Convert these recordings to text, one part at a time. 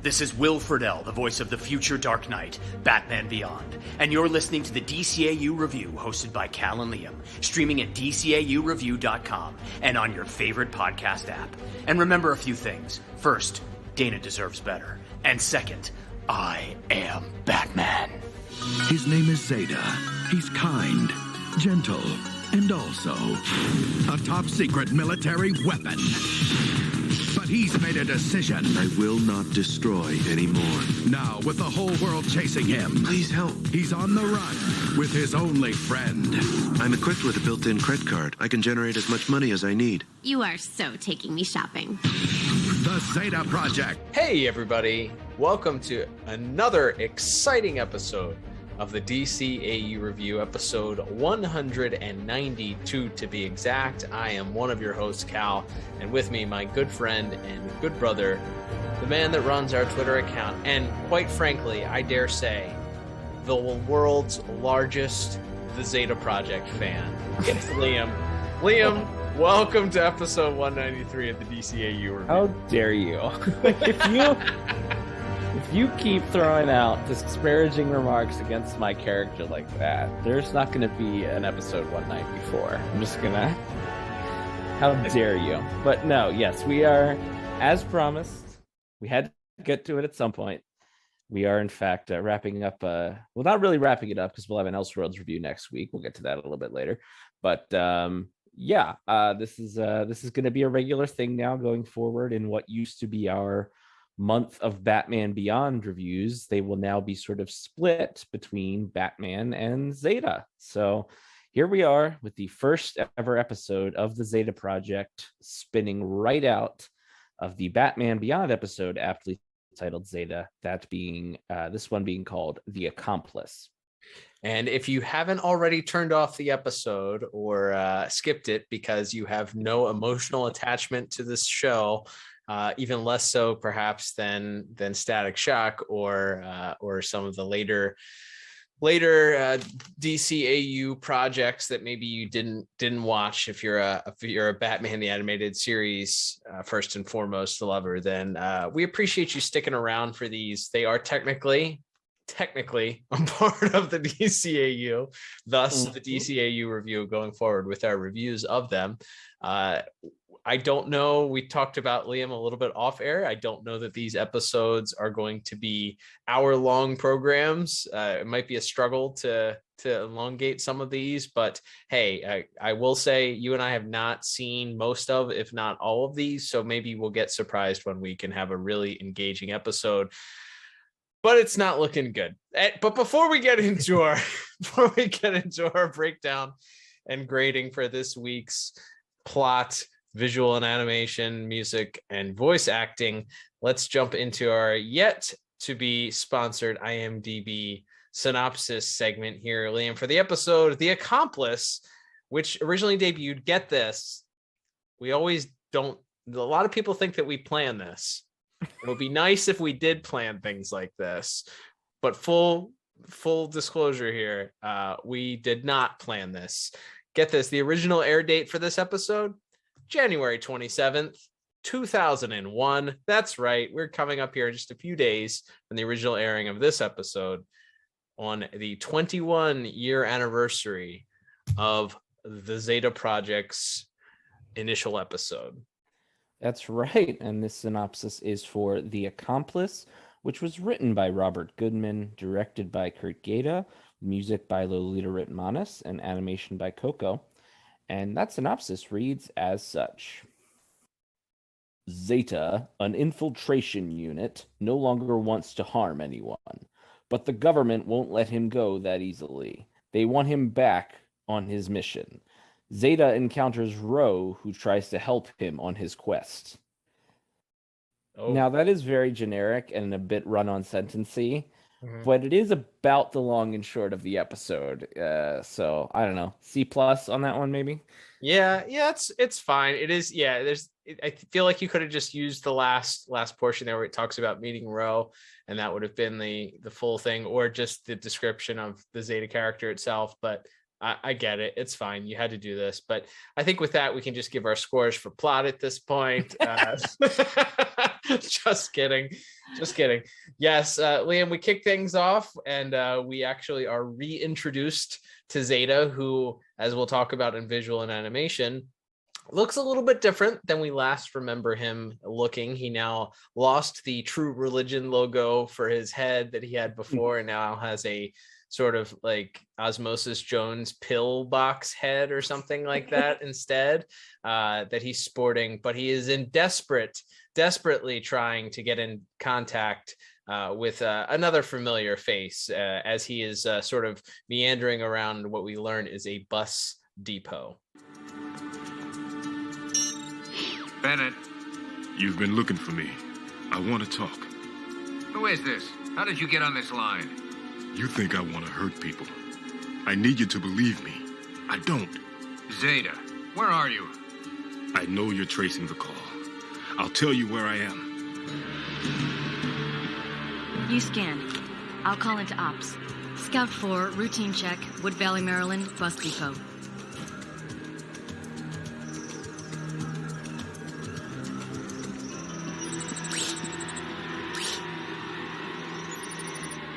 This is Will Friedle, the voice of the future Dark Knight, Batman Beyond, and you're listening to the DCAU Review hosted by Cal and Liam, streaming at DCAUreview.com and on your favorite podcast app. And remember a few things. First, Dana deserves better. And second, I am Batman. His name is Zeta. He's kind, gentle, and also a top-secret military weapon. But he's made a decision. I will not destroy anymore. Now, with the whole world chasing him, Please help. he's on the run with his only friend. I'm equipped with a built-in credit card. I can generate as much money as I need. You are so taking me shopping. The Zeta Project. Hey everybody, welcome to another exciting episode of the DCAU Review, episode 192 to be exact. I am one of your hosts, Cal, and with me, my good friend and good brother, the man that runs our Twitter account, and quite frankly, I dare say, the world's largest The Zeta Project fan. It's Liam. Liam, welcome to episode 193 of the DCAU Review. How dare you? If you keep throwing out disparaging remarks against my character like that, there's not going to be an episode 194. I'm just going to... How dare you? But no, yes, we are, as promised, we had to get to it at some point. We are, in fact, wrapping up... well, not really wrapping it up, because we'll have an Elseworlds review next week. We'll get to that a little bit later. But... this is going to be a regular thing now going forward in what used to be our month of Batman Beyond reviews. They will now be sort of split between Batman and Zeta. So here we are with the first ever episode of the Zeta Project, spinning right out of the Batman Beyond episode aptly titled Zeta, that being this one being called The Accomplice. And if you haven't already turned off the episode or skipped it because you have no emotional attachment to this show, even less so perhaps than Static Shock or some of the later DCAU projects that maybe you didn't watch, if you're a Batman the Animated Series first and foremost lover, then we appreciate you sticking around for these. They are technically a part of the DCAU, thus the DCAU review going forward with our reviews of them. I don't know, we talked about Liam a little bit off air. I don't know that these episodes are going to be hour-long programs. It might be a struggle to elongate some of these, but hey, I will say you and I have not seen most of, if not all of these, so maybe we'll get surprised when we can have a really engaging episode. But it's not looking good. But before we get into our breakdown and grading for this week's plot, visual and animation, music, and voice acting, let's jump into our yet to be sponsored IMDb synopsis segment here, Liam, for the episode The Accomplice, which originally debuted. Get this, we always don't. A lot of people think that we plan this. It would be nice if we did plan things like this, but full disclosure here, we did not plan this. Get this, the original air date for this episode, January 27th, 2001. That's right, we're coming up here in just a few days from the original airing of this episode on the 21-year anniversary of the Zeta Project's initial episode. That's right, and this synopsis is for The Accomplice, which was written by Robert Goodman, directed by Kurt Gaeta, music by Lolita Ritmanis, and animation by Coco. And that synopsis reads as such. Zeta, an infiltration unit, no longer wants to harm anyone, but the government won't let him go that easily. They want him back on his mission. Zeta encounters Ro, who tries to help him on his quest. Oh. Now, that is very generic and a bit run-on sentence-y, but it is about the long and short of the episode. So, I don't know. C+ on that one, maybe? Yeah, it's fine. It is, yeah, I feel like you could have just used the last portion there where it talks about meeting Ro, and that would have been the full thing, or just the description of the Zeta character itself, but I get it. It's fine. You had to do this. But I think with that, we can just give our scores for plot at this point. Just kidding. Just kidding. Yes, Liam, we kick things off, and we actually are reintroduced to Zeta, who, as we'll talk about in visual and animation, looks a little bit different than we last remember him looking. He now lost the True Religion logo for his head that he had before, and now has a sort of like Osmosis Jones pill box head or something like that instead, that he's sporting. But he is in desperately trying to get in contact with another familiar face, as he is sort of meandering around what we learn is a bus depot. Bennett. You've been looking for me. I want to talk. Who is this? How did you get on this line? You think I want to hurt people. I need you to believe me. I don't. Zeta, where are you? I know you're tracing the call. I'll tell you where I am. You scan. I'll call into ops. Scout 4, routine check, Wood Valley, Maryland, bus depot.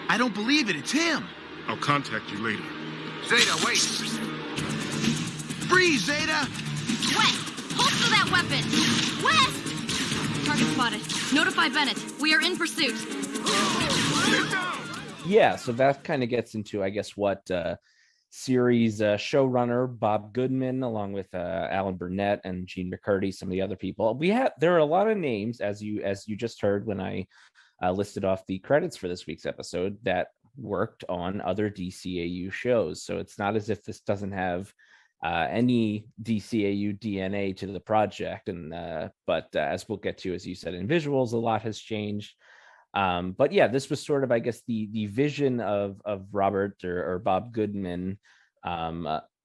I don't believe it. It's him. I'll contact you later. Zeta, wait! Freeze, Zeta! West! Holster that weapon! West! Target spotted. Notify Bennett. We are in pursuit. Yeah, so that kind of gets into, I guess, what series showrunner Bob Goodman, along with Alan Burnett and Gene McCurdy, some of the other people. There are a lot of names, as you just heard when I listed off the credits for this week's episode, that worked on other DCAU shows. So it's not as if this doesn't have any DCAU DNA to the project. But as we'll get to, as you said, in visuals, a lot has changed. But yeah, this was sort of, I guess, the vision of Robert or Bob Goodman.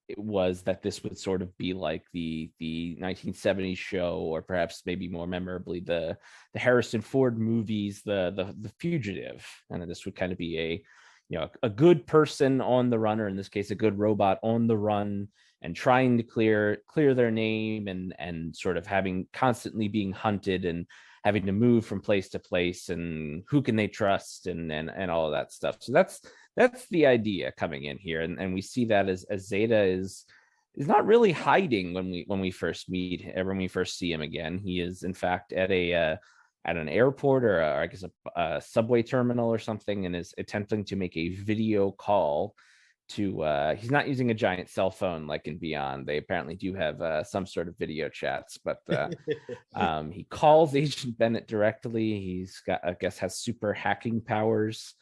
It was that this would sort of be like the 1970s show, or perhaps maybe more memorably the Harrison Ford movies, the Fugitive, and this would kind of be a good person on the run, or in this case a good robot on the run, and trying to clear their name, and sort of constantly being hunted and having to move from place to place, and who can they trust, and all of that stuff. So that's the idea coming in here, and we see that as Zeta is not really hiding when we first meet, when we first see him again. He is in fact at an airport, or I guess a subway terminal or something, and is attempting to make a video call to. He's not using a giant cell phone like in Beyond. They apparently do have some sort of video chats, but he calls Agent Bennett directly. He's got, I guess, has super hacking powers.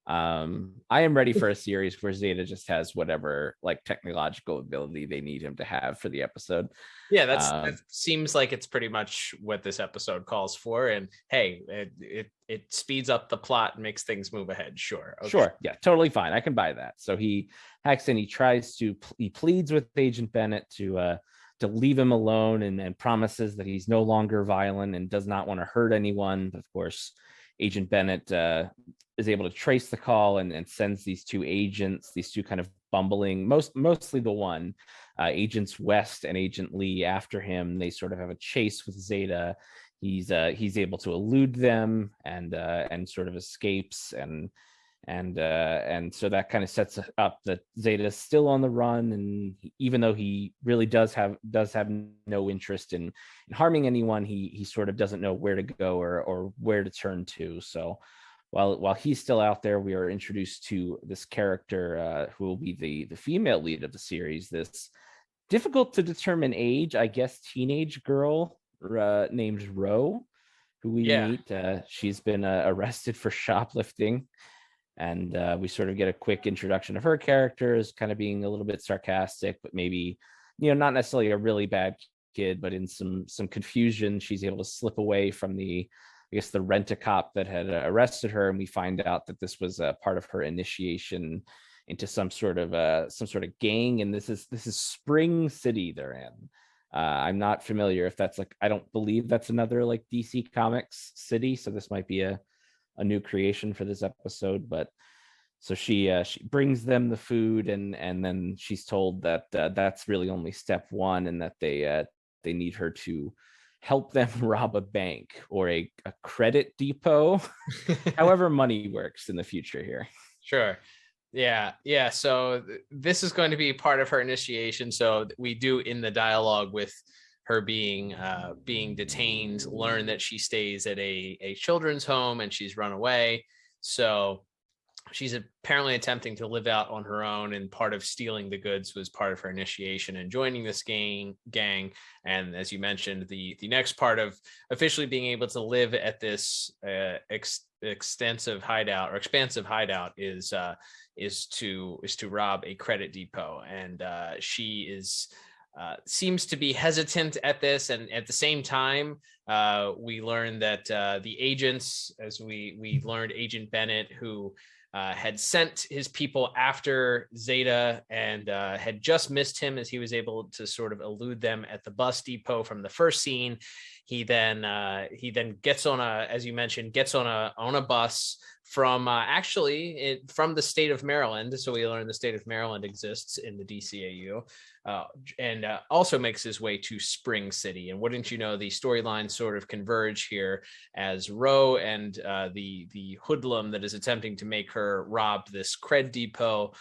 I am ready for a series where Zeta just has whatever like technological ability they need him to have for the episode. Yeah, that seems like it's pretty much what this episode calls for. And hey, it speeds up the plot and makes things move ahead. Sure. Okay. Sure. Yeah, totally fine. I can buy that. So he hacks in. He pleads with Agent Bennett to leave him alone, and promises that he's no longer violent and does not want to hurt anyone. But of course, Agent Bennett is able to trace the call and sends these two agents, these two kind of bumbling, mostly the one, Agents West and Agent Lee, after him. They sort of have a chase with Zeta. He's able to elude them and sort of escapes, and so that kind of sets up that Zeta is still on the run, and even though he really does have no interest in harming anyone, he sort of doesn't know where to go or where to turn to. So while he's still out there, we are introduced to this character who will be the female lead of the series, this difficult to determine age, I guess, teenage girl named Ro, who we meet. She's been arrested for shoplifting. And we sort of get a quick introduction of her character as kind of being a little bit sarcastic, but maybe, not necessarily a really bad kid, but in some confusion, she's able to slip away from the rent-a-cop that had arrested her. And we find out that this was a part of her initiation into some sort of gang. And this is Spring City they're in. I'm not familiar if that's I don't believe that's another like DC Comics city. So this might be a new creation for this episode, but So she brings them the food, and then she's told that that's really only step one, and that they need her to help them rob a bank or a credit depot, however money works in the future here. Sure. Yeah. So this is going to be part of her initiation. So we do, in the dialogue with her being detained, learn that she stays at a children's home and she's run away. So she's apparently attempting to live out on her own, and part of stealing the goods was part of her initiation and joining this gang. And as you mentioned, the next part of officially being able to live at this expansive hideout is to rob a credit depot. And she seems to be hesitant at this, and at the same time we learn that the agents, as we learned, Agent Bennett, who had sent his people after Zeta and had just missed him as he was able to sort of elude them at the bus depot from the first scene. He then gets on a bus from from the state of Maryland. So we learn the state of Maryland exists in the DCAU, and also makes his way to Spring City. And wouldn't you know, the storylines sort of converge here as Ro and the hoodlum that is attempting to make her rob this cred depot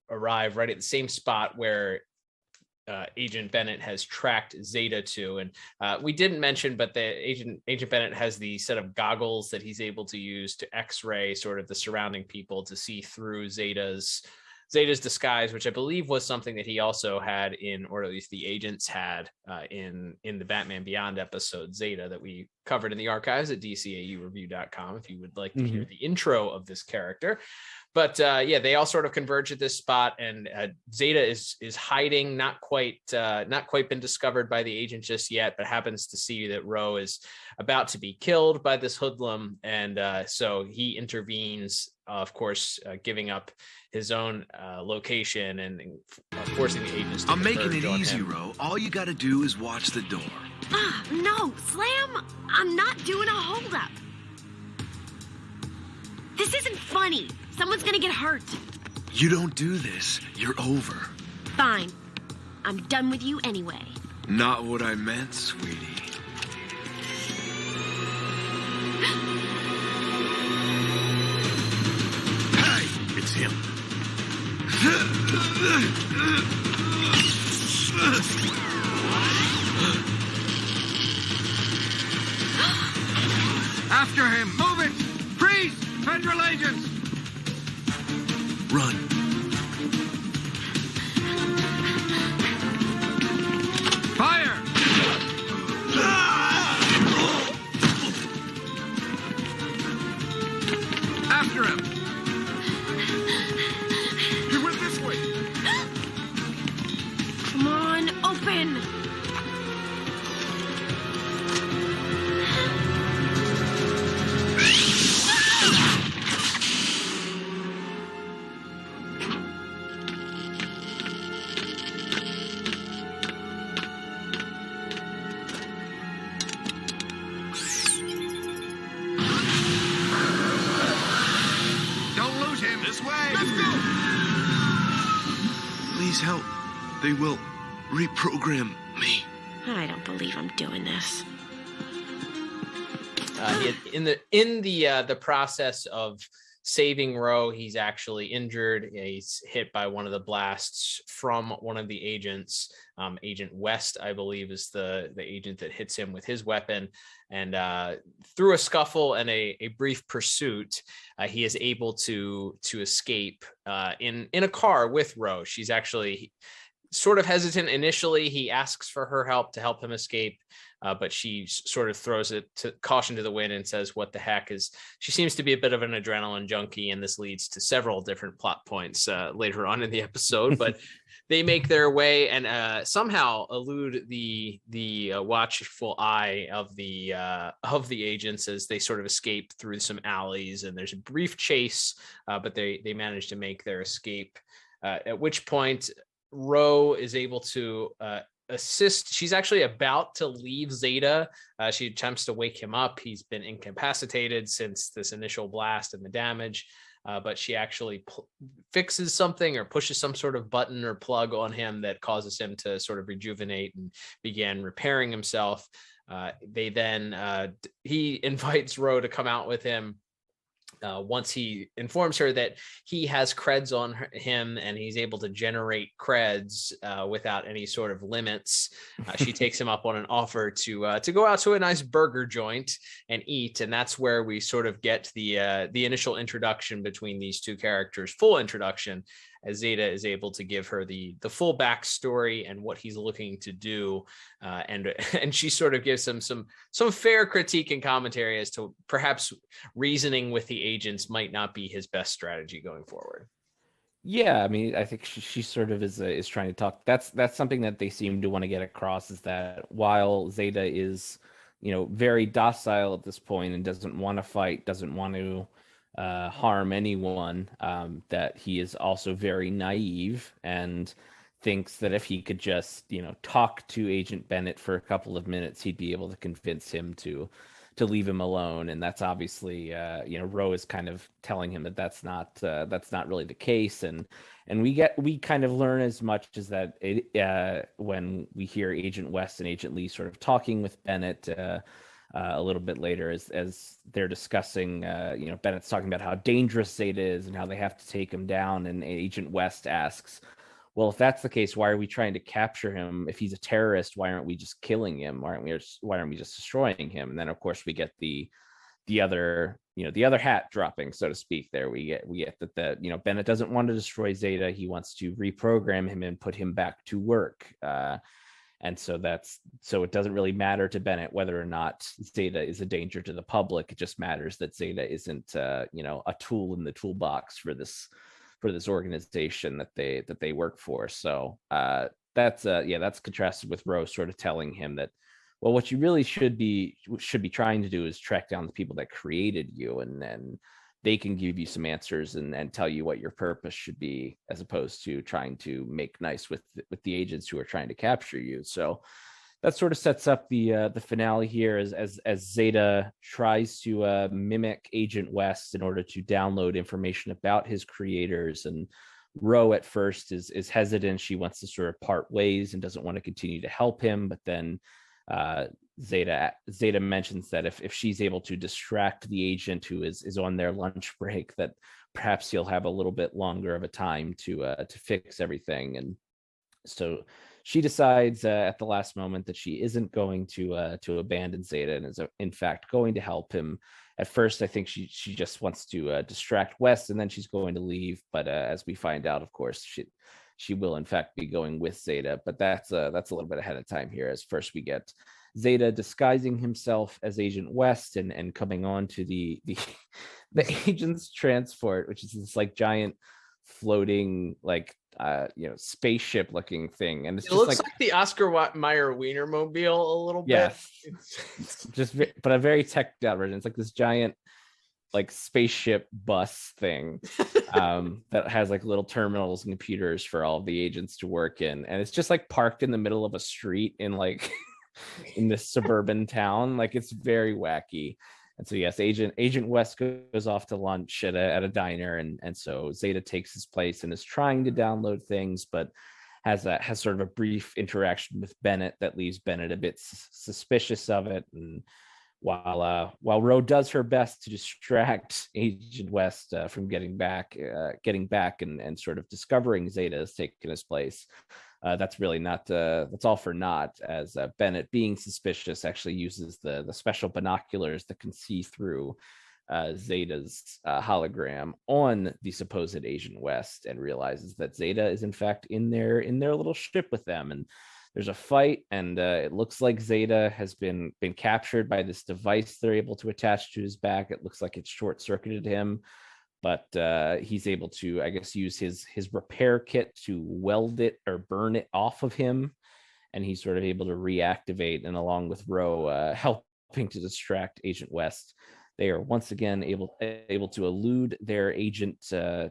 arrive right at the same spot where Agent Bennett has tracked Zeta to. And we didn't mention, but the Agent Bennett has the set of goggles that he's able to use to X-ray sort of the surrounding people to see through Zeta's disguise, which I believe was something that he also had or at least the agents had in the Batman Beyond episode Zeta that we covered in the archives at DCAUreview.com if you would like to hear the intro of this character. But they all sort of converge at this spot, and Zeta is hiding, not quite been discovered by the agent just yet, but happens to see that Ro is about to be killed by this hoodlum, and so he intervenes, of course, giving up his own location and forcing the agents to I'm making it on easy, him. Ro. All you gotta do is watch the door. No, Slam! I'm not doing a holdup. This isn't funny. Someone's gonna get hurt. You don't do this, you're over. Fine. I'm done with you anyway. Not what I meant, sweetie. Hey! It's him. After him! Move it! Freeze! Federal agents! Run. Fire! After him! He went this way. Come on, open! Please help. They will reprogram me. I don't believe I'm doing this. In the process of saving Ro, he's actually injured. He's hit by one of the blasts from one of the agents. Agent West, I believe, is the agent that hits him with his weapon. And through a scuffle and a brief pursuit, he is able to escape in a car with Ro. She's actually sort of hesitant initially. He asks for her help to help him escape, but she sort of throws it to caution to the wind and says, what the heck. She seems to be a bit of an adrenaline junkie, and this leads to several different plot points later on in the episode. But they make their way and somehow elude the watchful eye of the agents as they sort of escape through some alleys. And there's a brief chase, but they manage to make their escape. At which point, Ro is able to assist. She's actually about to leave Zeta. She attempts to wake him up. He's been incapacitated since this initial blast and the damage. but she actually fixes something or pushes some sort of button or plug on him that causes him to sort of rejuvenate and begin repairing himself. They then he invites Ro to come out with him. Once he informs her that he has creds on him and he's able to generate creds without any sort of limits, she takes him up on an offer to go out to a nice burger joint and eat. And that's where we sort of get the initial introduction between these two characters, full introduction, as Zeta is able to give her the full backstory and what he's looking to do. And she sort of gives him some fair critique and commentary as to perhaps reasoning with the agents might not be his best strategy going forward. Yeah, I mean, I think she sort of is trying to talk. That's something that they seem to want to get across, is that while Zeta is, very docile at this point and doesn't want to fight, doesn't want to harm anyone, that he is also very naive and thinks that if he could just talk to Agent Bennett for a couple of minutes, he'd be able to convince him to leave him alone. And that's obviously Ro is kind of telling him that that's not really the case, and we kind of learn as much as that when we hear Agent West and Agent Lee sort of talking with Bennett a little bit later, as they're discussing, Bennett's talking about how dangerous Zeta is and how they have to take him down. And Agent West asks, well, if that's the case, why are we trying to capture him? If he's a terrorist, why aren't we just killing him? Why aren't we just destroying him? And then, of course, we get the other hat dropping, so to speak. There we get that Bennett doesn't want to destroy Zeta. He wants to reprogram him and put him back to work. And so it doesn't really matter to Bennett whether or not Zeta is a danger to the public. It just matters that Zeta isn't a tool in the toolbox for this organization that they work for. So that's contrasted with Ro sort of telling him that, well, what you really should be trying to do is track down the people that created you, and then they can give you some answers and tell you what your purpose should be, as opposed to trying to make nice with the agents who are trying to capture you. So that sort of sets up the finale here, as Zeta tries to mimic Agent West in order to download information about his creators. And Ro at first is hesitant. She wants to sort of part ways and doesn't want to continue to help him. But then Zeta mentions that if she's able to distract the agent who is on their lunch break, that perhaps he'll have a little bit longer of a time to fix everything. And so she decides at the last moment that she isn't going to abandon Zeta and is in fact going to help him. At first, I think she just wants to distract West, and then she's going to leave. But as we find out, of course, she will in fact be going with Zeta. But that's a little bit ahead of time here, as first we get Zeta disguising himself as Agent West and coming on to the agent's transport, which is this like giant floating spaceship looking thing. And it looks like the Oscar Mayer Wienermobile a little bit. Yes. It's just, but a very teched out version. It's like this giant like spaceship bus thing that has like little terminals and computers for all of the agents to work in, and it's just like parked in the middle of a street in like in this suburban town. Like, it's very wacky. And so yes, Agent West goes off to lunch at a diner, and so Zeta takes his place and is trying to download things, but has sort of a brief interaction with Bennett that leaves Bennett a bit suspicious of it. And while Ro does her best to distract Agent West from getting back and sort of discovering Zeta has taken his place, that's really not that's all for naught, as Bennett, being suspicious, actually uses the special binoculars that can see through Zeta's hologram on the supposed Agent West, and realizes that Zeta is in fact in their little ship with them. And there's a fight, and it looks like Zeta has been captured by this device they're able to attach to his back. It looks like it short-circuited him, but he's able to, I guess, use his repair kit to weld it or burn it off of him, and he's sort of able to reactivate. And along with Ro helping to distract Agent West, they are once again able to elude their agent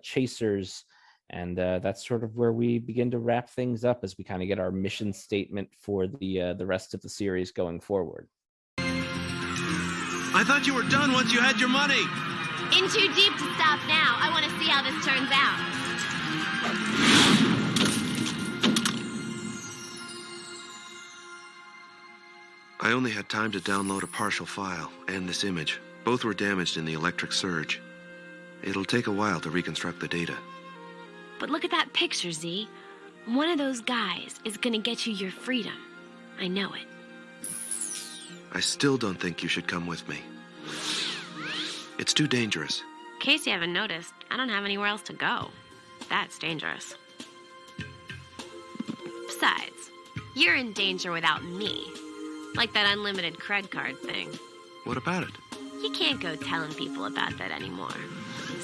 chasers. And that's sort of where we begin to wrap things up, as we kind of get our mission statement for the rest of the series going forward. I thought you were done once you had your money. In too deep to stop now. I want to how this turns out. I only had time to download a partial file and this image. Both were damaged in the electric surge. It'll take a while to reconstruct the data. But look at that picture, Z. One of those guys is gonna get you your freedom. I know it. I still don't think you should come with me. It's too dangerous. In case you haven't noticed, I don't have anywhere else to go. That's dangerous. Besides, you're in danger without me. Like that unlimited cred card thing. What about it? You can't go telling people about that anymore.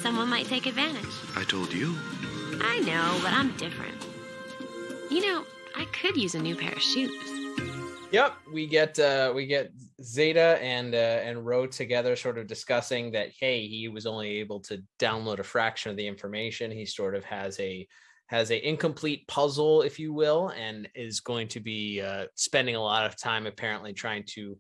Someone might take advantage. I told you. I know, but I'm different. You know, I could use a new pair of shoes. Yep, we get Zeta and Ro together, sort of discussing that. Hey, he was only able to download a fraction of the information. He sort of has a incomplete puzzle, if you will, and is going to be spending a lot of time apparently trying to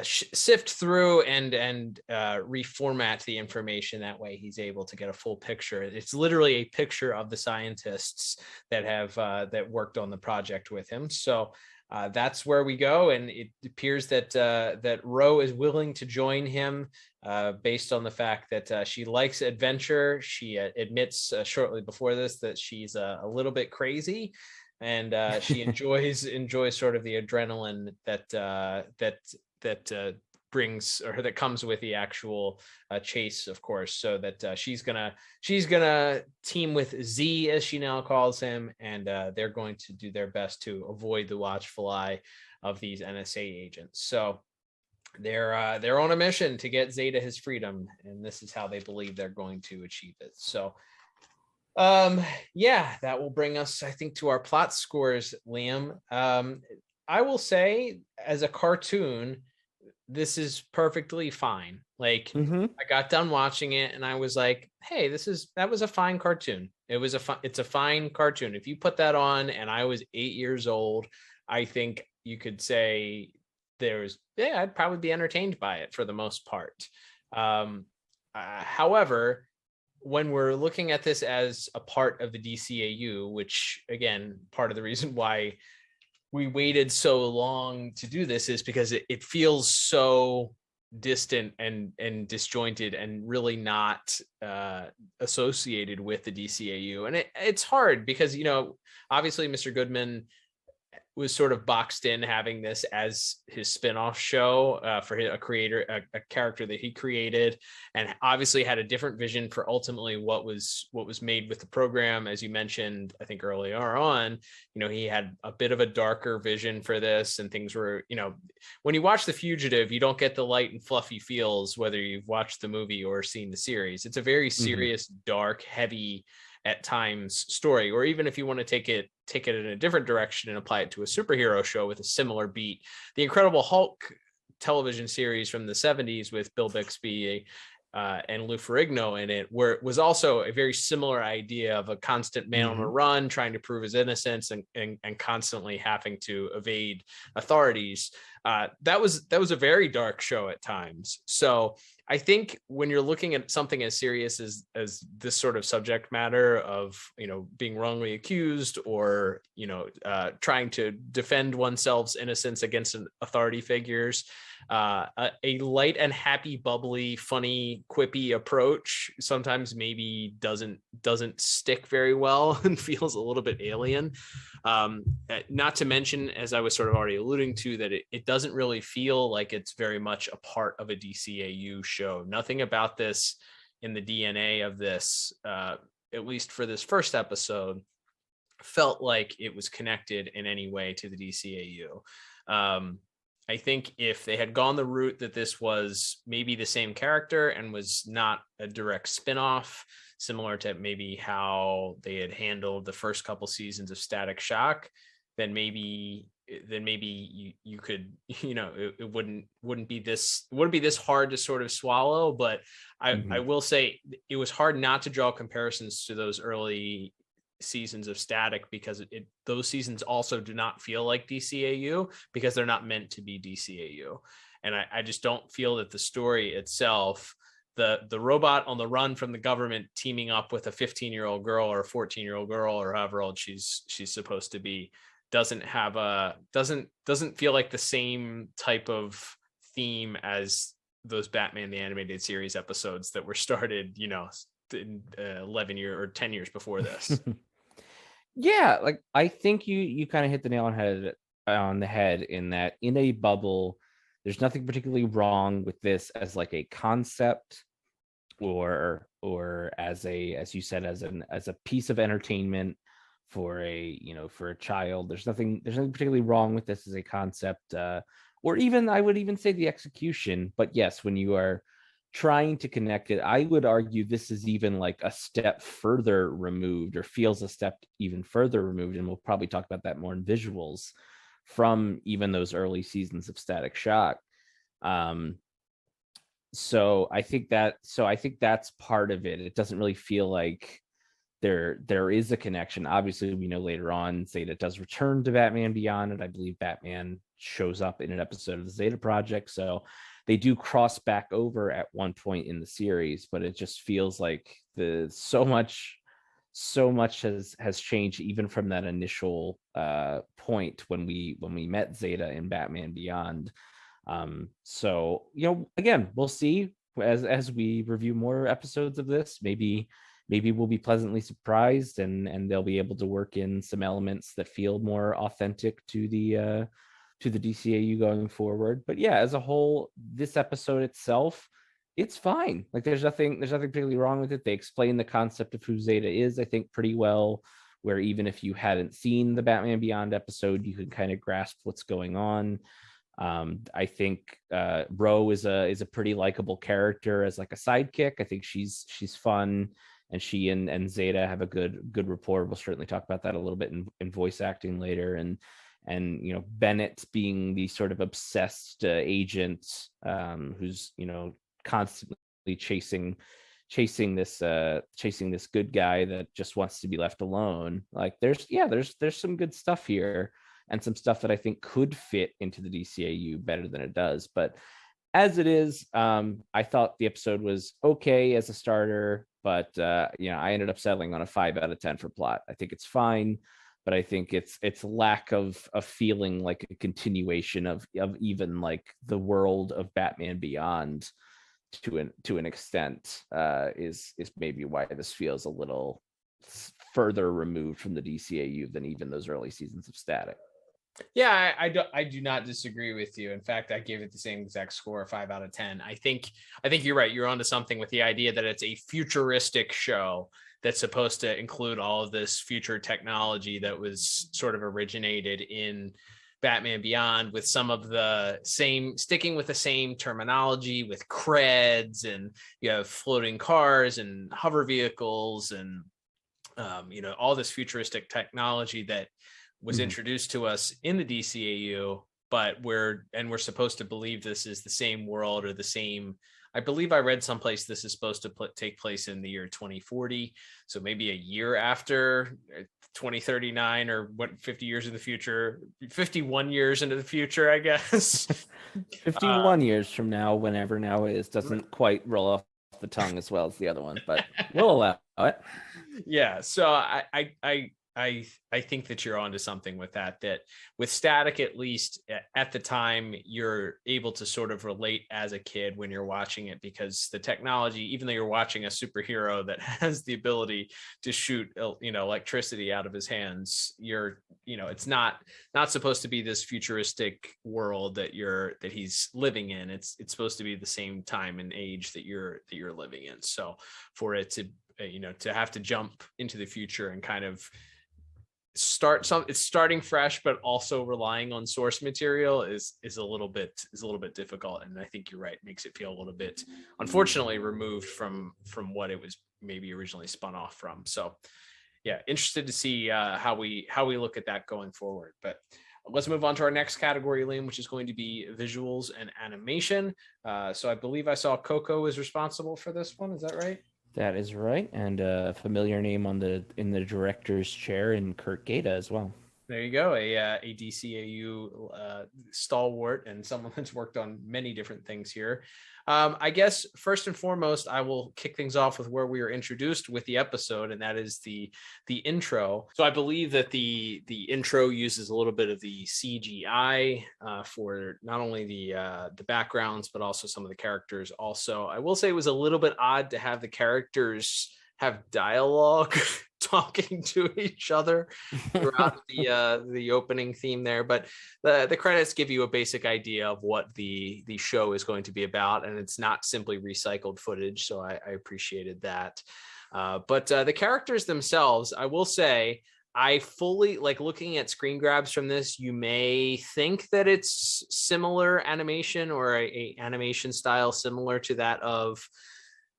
sift through and reformat the information. That way he's able to get a full picture. It's literally a picture of the scientists that have that worked on the project with him. So that's where we go, and it appears that Ro is willing to join him based on the fact that she likes adventure. She admits shortly before this that she's a little bit crazy, and she enjoys sort of the adrenaline that brings, or that comes with the actual chase, of course. So that she's gonna team with Z, as she now calls him, and they're going to do their best to avoid the watchful eye of these NSA agents. So they're on a mission to get Zeta his freedom, and this is how they believe they're going to achieve it. So yeah, that will bring us, I think, to our plot scores, Liam. I will say, as a cartoon, this is perfectly fine. Like, I got done watching it and I was like, hey, that was a fine cartoon. It's a fine cartoon. If you put that on and I was 8 years old, I think you could say I'd probably be entertained by it for the most part. However, when we're looking at this as a part of the DCAU, which again, part of the reason why we waited so long to do this is because it feels so distant and disjointed and really not associated with the DCAU. And it's hard because, obviously Mr. Goodman was sort of boxed in having this as his spinoff show for a character that he created, and obviously had a different vision for ultimately what was made with the program. As you mentioned, I think earlier on, he had a bit of a darker vision for this, and things were, when you watch The Fugitive, you don't get the light and fluffy feels, whether you've watched the movie or seen the series. It's a very serious, dark, heavy at times story. Or even if you want to take it in a different direction and apply it to a superhero show with a similar beat, the Incredible Hulk television series from the 70s with Bill Bixby and Lou Ferrigno in it, where it was also a very similar idea of a constant man on a run, trying to prove his innocence and constantly having to evade authorities. That was a very dark show at times. So I think when you're looking at something as serious as this sort of subject matter of, being wrongly accused or, trying to defend oneself's innocence against authority figures, a light and happy, bubbly, funny, quippy approach sometimes maybe doesn't stick very well and feels a little bit alien. Not to mention, as I was sort of already alluding to, that it doesn't really feel like it's very much a part of a DCAU show. Nothing about this in the DNA of this, at least for this first episode, felt like it was connected in any way to the DCAU. I think if they had gone the route that this was maybe the same character and was not a direct spinoff, similar to maybe how they had handled the first couple seasons of Static Shock, then maybe you could, it wouldn't be this hard to sort of swallow. But I will say it was hard not to draw comparisons to those early seasons of Static, because those seasons also do not feel like DCAU because they're not meant to be DCAU. And I just don't feel that the story itself the robot on the run from the government teaming up with a 15-year-old girl or a 14-year-old girl or however old she's supposed to be doesn't feel like the same type of theme as those Batman the Animated Series episodes that were started, 11 years or 10 years before this. Yeah, like I think you kind of hit the nail on the head in that in a bubble, there's nothing particularly wrong with this as like a concept or as you said, as a piece of entertainment for a child. There's nothing particularly wrong with this as a concept, or even I would even say the execution. But yes, when you are trying to connect it, I would argue this is even like a step further removed, or feels a step even further removed, and we'll probably talk about that more in visuals, from even those early seasons of Static Shock. So I think that's part of it. It doesn't really feel like there is a connection. Obviously, we know later on Zeta does return to Batman Beyond, and I believe Batman shows up in an episode of the Zeta Project. So they do cross back over at one point in the series, but it just feels like so much has changed even from that initial point when we met Zeta in Batman Beyond. So again, we'll see as we review more episodes of this. Maybe we'll be pleasantly surprised, and they'll be able to work in some elements that feel more authentic to the DCAU going forward. But yeah, as a whole, this episode itself, it's fine. Like there's nothing particularly wrong with it. They explain the concept of who Zeta is, I think, pretty well, where even if you hadn't seen the Batman Beyond episode, you can kind of grasp what's going on. I think Ro is a pretty likable character as like a sidekick. I think she's fun, and she and Zeta have a good rapport. We'll certainly talk about that a little bit in voice acting later. And Bennett being the sort of obsessed agent who's constantly chasing this good guy that just wants to be left alone. Like there's some good stuff here, and some stuff that I think could fit into the DCAU better than it does. But as it is, I thought the episode was okay as a starter, but I ended up settling on a 5 out of 10 for plot. I think it's fine, but I think its lack of feeling like a continuation of even like the world of Batman Beyond to an extent is maybe why this feels a little further removed from the DCAU than even those early seasons of Static. Yeah, I do not disagree with you. In fact, I gave it the same exact score, 5 out of 10. I think you're right. You're onto something with the idea that it's a futuristic show that's supposed to include all of this future technology that was sort of originated in Batman Beyond, with some of the sticking with the same terminology with creds, and you have floating cars and hover vehicles and all this futuristic technology that was introduced to us in the DCAU, but we're supposed to believe this is the same world, or the same. I believe I read someplace this is supposed to take place in the year 2040. So maybe a year after 2039, or 50 years in the future, 51 years into the future, I guess. 51 years from now, whenever now is, doesn't quite roll off the tongue as well as the other one, but we'll allow it. Yeah. So I think that you're onto something with that with Static, at least at the time, you're able to sort of relate as a kid when you're watching it, because the technology, even though you're watching a superhero that has the ability to shoot, electricity out of his hands, it's not supposed to be this futuristic world that he's living in. It's supposed to be the same time and age that you're living in. So for it to, to have to jump into the future and kind of it's starting fresh, but also relying on source material is a little bit difficult. And I think you're right, it makes it feel a little bit, unfortunately, removed from what it was maybe originally spun off from. So yeah, interested to see how we look at that going forward. But let's move on to our next category, Liam, which is going to be visuals and animation. So I believe I saw Coco is responsible for this one. Is that right? That is right, and a familiar name in the director's chair in Kurt Gaeta as well. There you go, a DCAU stalwart and someone that's worked on many different things here. I guess first and foremost, I will kick things off with where we were introduced with the episode, and that is the intro. So I believe that the intro uses a little bit of the CGI for not only the backgrounds but also some of the characters. Also, I will say it was a little bit odd to have the characters have dialogue talking to each other throughout the opening theme there, but the credits give you a basic idea of what the show is going to be about, and it's not simply recycled footage, so I appreciated that. But the characters themselves, I will say, I fully like looking at screen grabs from this. You may think that it's similar animation or a animation style similar to that of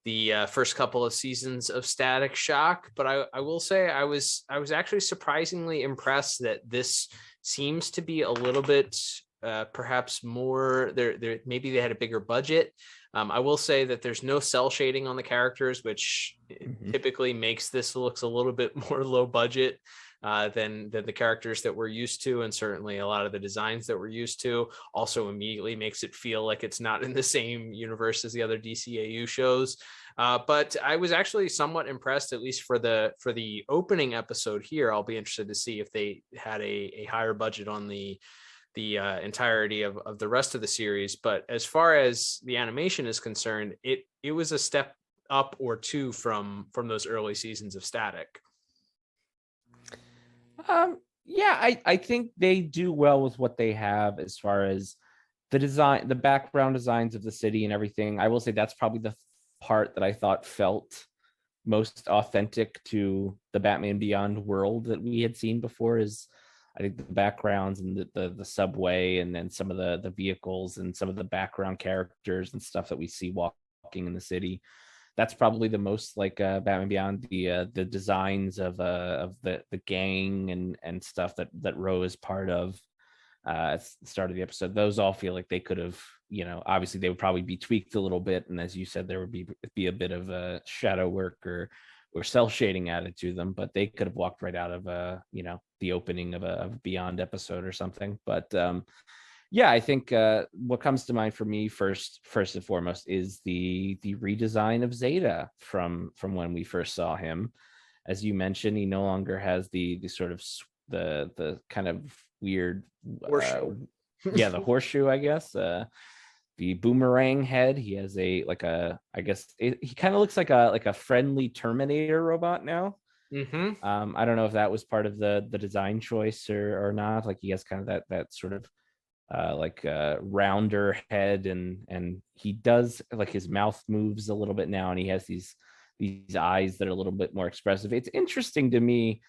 the first couple of seasons of Static Shock, but I will say I was actually surprisingly impressed that this seems to be a little bit perhaps more there. Maybe they had a bigger budget. I will say that there's no cell shading on the characters, which typically makes this looks a little bit more low budget than the characters that we're used to, and certainly a lot of the designs that we're used to. Also immediately makes it feel like it's not in the same universe as the other DCAU shows. But I was actually somewhat impressed, at least for the opening episode here. I'll be interested to see if they had a higher budget on the entirety of the rest of the series. But as far as the animation is concerned, it was a step up or two from those early seasons of Static. Yeah, I think they do well with what they have as far as the design, the background designs of the city and everything. I will say that's probably the part that I thought felt most authentic to the Batman Beyond world that we had seen before. Is I think the backgrounds and the subway, and then some of the vehicles and some of the background characters and stuff that we see walking in the city. That's probably the most like Batman Beyond. The designs of the gang and stuff that Ro is part of at the start of the episode. Those all feel like they could have, obviously they would probably be tweaked a little bit, and as you said, there would be a bit of a shadow work or cell shading added to them, but they could have walked right out of the opening of a Beyond episode or something. But yeah, I think what comes to mind for me first and foremost is the redesign of Zeta from when we first saw him. As you mentioned, he no longer has the sort of the kind of weird the horseshoe, I guess. The boomerang head. He has he kind of looks like a friendly Terminator robot now. I don't know if that was part of the design choice or not. Like he has kind of that sort of rounder head, and he does like his mouth moves a little bit now, and he has these eyes that are a little bit more expressive. It's interesting to me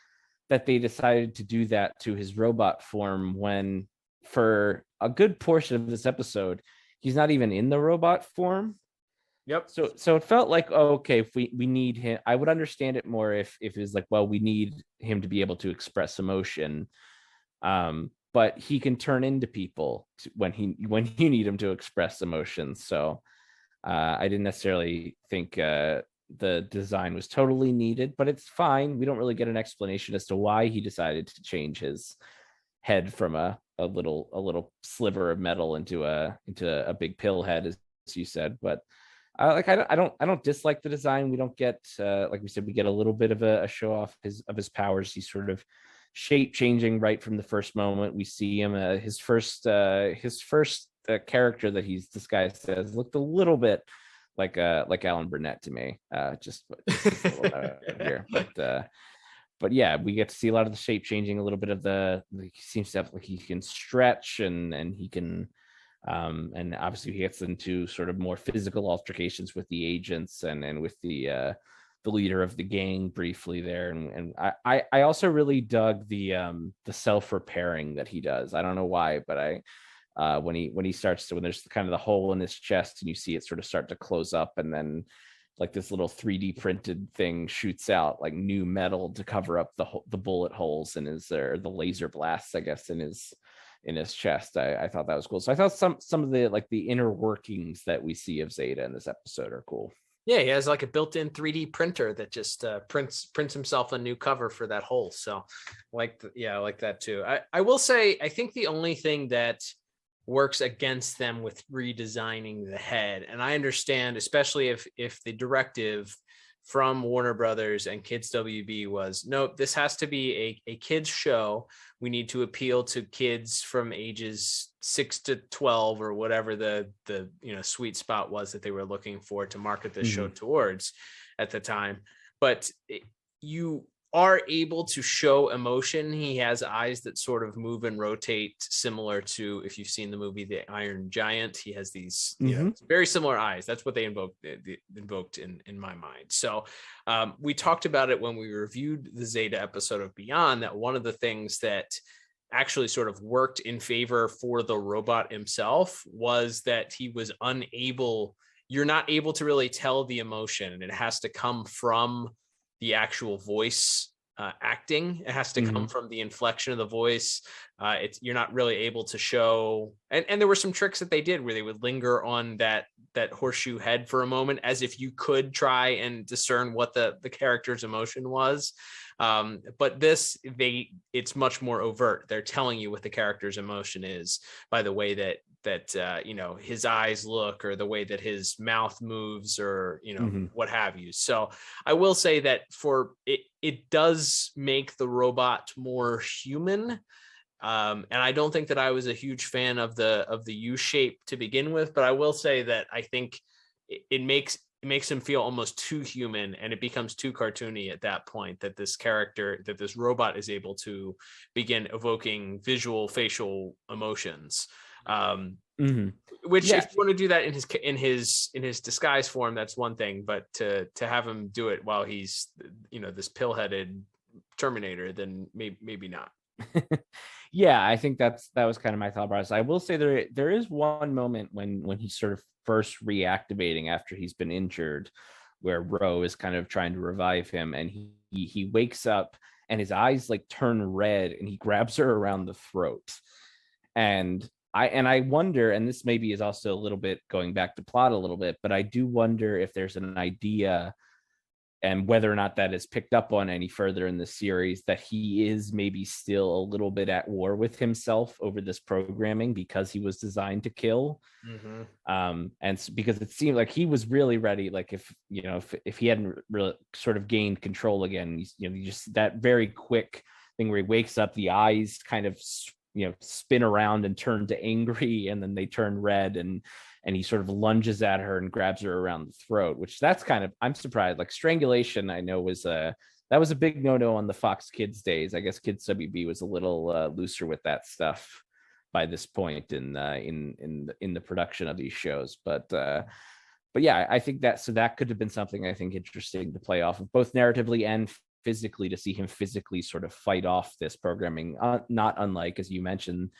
that they decided to do that to his robot form when for a good portion of this episode he's not even in the robot form. Yep. So it felt like, okay, if we need him, I would understand it more if it was like, well, we need him to be able to express emotion. But he can turn into people when you need him to express emotions. So I didn't necessarily think the design was totally needed, but it's fine. We don't really get an explanation as to why he decided to change his head from a little sliver of metal into a big pill head, as you said. But I don't dislike the design. We don't get like we said, we get a little bit of a show off of his powers. He's sort of shape changing right from the first moment we see him. His first character that he's disguised as looked a little bit like Alan Burnett to me. Just a little here, but yeah, we get to see a lot of the shape changing, a little bit of he seems to have like he can stretch and he can and obviously he gets into sort of more physical altercations with the agents and with the leader of the gang briefly there. And I also really dug the self-repairing that he does. I don't know why, but when he starts to, when there's kind of the hole in his chest and you see it sort of start to close up, and then like this little 3D printed thing shoots out like new metal to cover up the bullet holes in his, or the laser blasts, I guess, in his chest. I thought that was cool. So I thought some of the like the inner workings that we see of Zeta in this episode are cool. Yeah, he has like a built-in 3D printer that just prints himself a new cover for that hole. So, I like that too. I will say, I think the only thing that works against them with redesigning the head, and I understand, especially if the directive from Warner Brothers and Kids WB was, nope, this has to be a kids show. We need to appeal to kids from ages 6 to 12 or whatever the sweet spot was that they were looking for to market this show towards at the time. But you are able to show emotion. He has eyes that sort of move and rotate, similar to, if you've seen the movie The Iron Giant, he has these very similar eyes. That's what they invoked in my mind. So we talked about it when we reviewed the Zeta episode of Beyond, that one of the things that actually sort of worked in favor for the robot himself was that he was you're not able to really tell the emotion, and it has to come from the actual voice acting. It has to come from the inflection of the voice. You're not really able to show, and there were some tricks that they did where they would linger on that horseshoe head for a moment, as if you could try and discern what the character's emotion was. But it's much more overt. They're telling you what the character's emotion is by the way that his eyes look, or the way that his mouth moves, or what have you. So I will say that it does make the robot more human. And I don't think that I was a huge fan of the U shape to begin with, but I will say that I think it makes him feel almost too human, and it becomes too cartoony at that point, that this robot is able to begin evoking visual facial emotions. Which, if you want to do that in his disguise form, that's one thing, but to have him do it while he's this pill-headed Terminator, then maybe not. Yeah, I think that was kind of my thought process. I will say there is one moment when he's sort of first reactivating after he's been injured, where Ro is kind of trying to revive him, and he wakes up and his eyes like turn red, and he grabs her around the throat. And I wonder, and this maybe is also a little bit going back to plot a little bit, but I do wonder if there's an idea, and whether or not that is picked up on any further in the series, that he is maybe still a little bit at war with himself over this programming, because he was designed to kill. And because it seemed like he was really ready, like if he hadn't really sort of gained control again, just that very quick thing where he wakes up, the eyes kind of spin around and turn to angry, and then they turn red, and he sort of lunges at her and grabs her around the throat, which that's kind of, I'm surprised. Like strangulation, I know that was a big no-no on the Fox Kids days. I guess Kids WB was a little looser with that stuff by this point in the production of these shows. But yeah, I think that could have been something I think interesting to play off of, both narratively and physically, to see him physically sort of fight off this programming, not unlike, as you mentioned,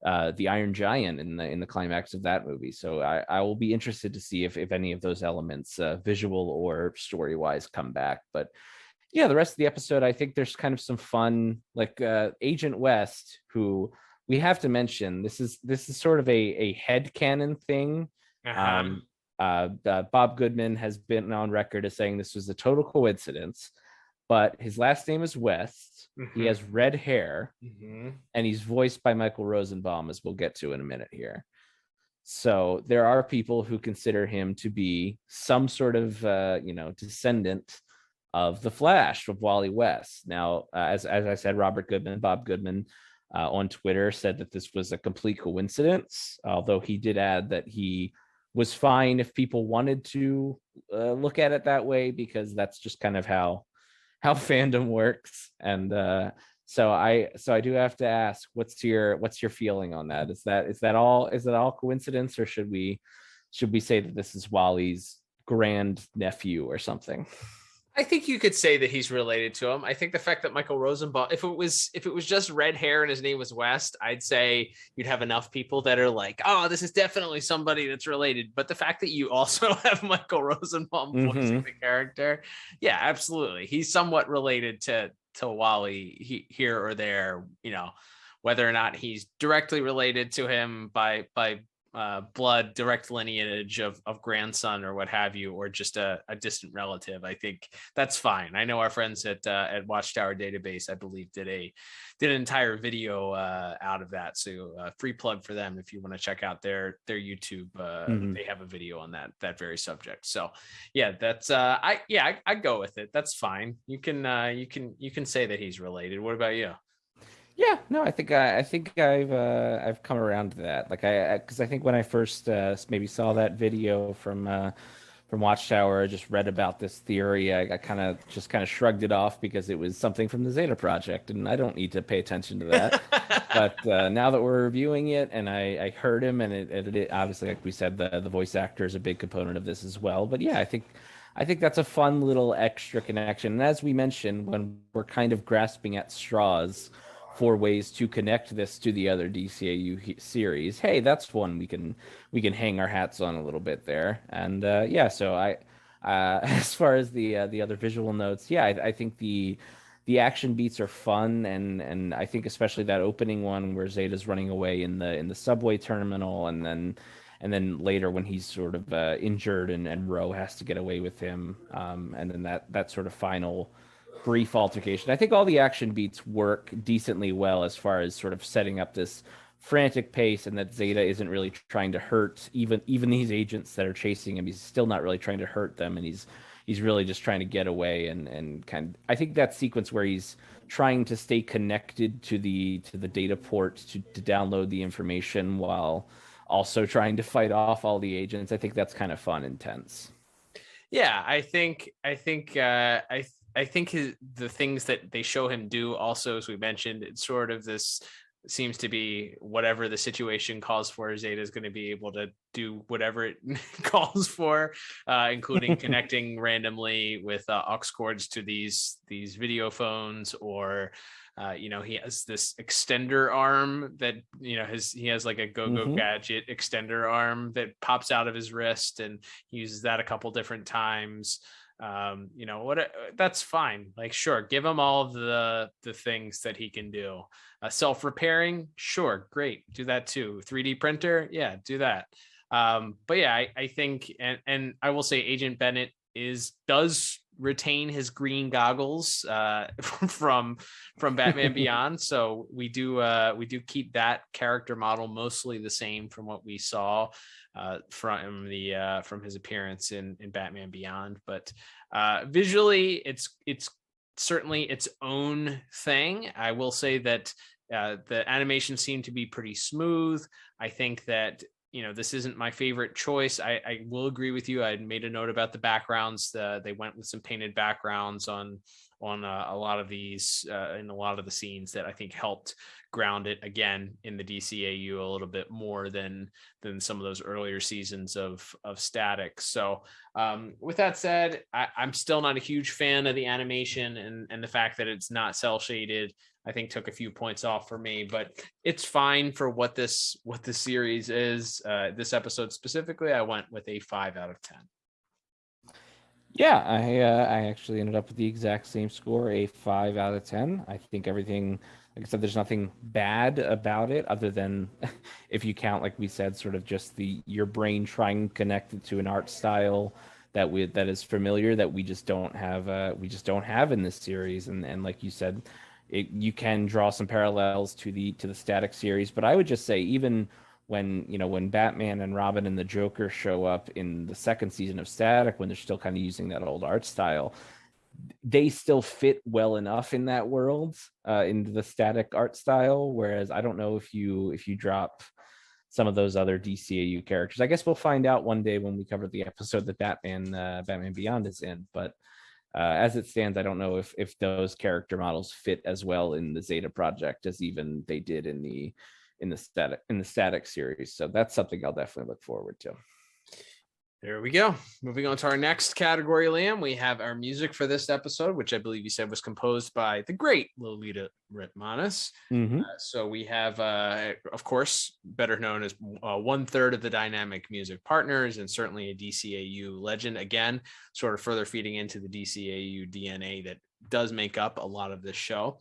the Iron Giant in the climax of that movie. So I will be interested to see if any of those elements, visual or story wise, come back. But yeah, the rest of the episode, I think there's kind of some fun, like Agent West, who we have to mention. This is sort of a headcanon thing. Bob Goodman has been on record as saying this was a total coincidence, but his last name is West. He has red hair, and he's voiced by Michael Rosenbaum, as we'll get to in a minute here. So there are people who consider him to be some sort of descendant of the Flash, of Wally West. Now, as I said, Bob Goodman on Twitter said that this was a complete coincidence, although he did add that he was fine if people wanted to look at it that way, because that's just kind of how fandom works. And so I do have to ask, what's your feeling on that? Is that all coincidence, or should we say that this is Wally's grand nephew or something? I think you could say that he's related to him. I think the fact that Michael Rosenbaum, if it was just red hair and his name was West, I'd say you'd have enough people that are like, oh, this is definitely somebody that's related. But the fact that you also have Michael Rosenbaum voicing the character, yeah, absolutely. He's somewhat related to Wally here or there, whether or not he's directly related to him by blood, direct lineage of grandson or what have you, or just a distant relative. I think that's fine. I know our friends at Watchtower Database, I believe, did an entire video out of that. So free plug for them if you want to check out their YouTube. They have a video on that very subject. So yeah, that's I go with it. That's fine. You can say that he's related. What about you? Yeah, no, I think I've come around to that. Like because I think when I first maybe saw that video from Watchtower, I just read about this theory. I kind of shrugged it off because it was something from the Zeta Project, and I don't need to pay attention to that. But now that we're reviewing it, and I heard him, and it obviously, like we said, the voice actor is a big component of this as well. But yeah, I think that's a fun little extra connection. And as we mentioned, when we're kind of grasping at straws for ways to connect this to the other DCAU series, hey, that's one we can hang our hats on a little bit there. And yeah, so I as far as the other visual notes, yeah, I think the action beats are fun, and I think especially that opening one where Zeta's running away in the subway terminal, and then later when he's sort of injured and Ro has to get away with him, and then that sort of final brief altercation. I think all the action beats work decently well as far as sort of setting up this frantic pace, and that Zeta isn't really trying to hurt even these agents that are chasing him. He's still not really trying to hurt them, and he's really just trying to get away, and kind of, I think that sequence where he's trying to stay connected to the data port to download the information while also trying to fight off all the agents, I think that's kind of fun and tense. Yeah, I think the things that they show him do also, as we mentioned, it's sort of this seems to be whatever the situation calls for, Zeta is going to be able to do whatever it calls for, including connecting randomly with aux cords to these video phones, or he has this extender arm that he has like a go-go gadget extender arm that pops out of his wrist, and he uses that a couple different times. That's fine. Like, sure, give him all of the things that he can do. Self-repairing, sure, great, do that too. 3D printer, yeah, do that. But yeah, I think, and I will say Agent Bennett does retain his green goggles from Batman Beyond, so we do keep that character model mostly the same from what we saw from his appearance in Batman Beyond. But visually, it's certainly its own thing. I will say that the animation seemed to be pretty smooth. I think that this isn't my favorite choice. I will agree with you. I made a note about the backgrounds. They went with some painted backgrounds on a lot of these in a lot of the scenes that I think helped ground it again in the DCAU a little bit more than some of those earlier seasons of Static. So with that said, I'm still not a huge fan of the animation, and the fact that it's not cell shaded, I think took a few points off for me, but it's fine for what this series is. This episode specifically, I went with a 5 out of 10. Yeah, I actually ended up with the exact same score, a 5 out of 10. I think everything, like I said, there's nothing bad about it other than if you count, like we said, sort of just your brain trying to connect it to an art style that is familiar, that we just don't have in this series. And like you said, you can draw some parallels to the Static series, but I would just say even when Batman and Robin and the Joker show up in the second season of Static, when they're still kind of using that old art style, they still fit well enough in that world, into the Static art style. Whereas I don't know if you drop some of those other DCAU characters. I guess we'll find out one day when we cover the episode that Batman Beyond is in. But as it stands, I don't know if those character models fit as well in the Zeta Project as even they did in the Static series. So that's something I'll definitely look forward to. There we go. Moving on to our next category, Liam, we have our music for this episode, which I believe you said was composed by the great Lolita Ritmanis. So we have, of course, better known as 1/3 of the Dynamic Music Partners, and certainly a DCAU legend. Again, sort of further feeding into the DCAU DNA that does make up a lot of this show.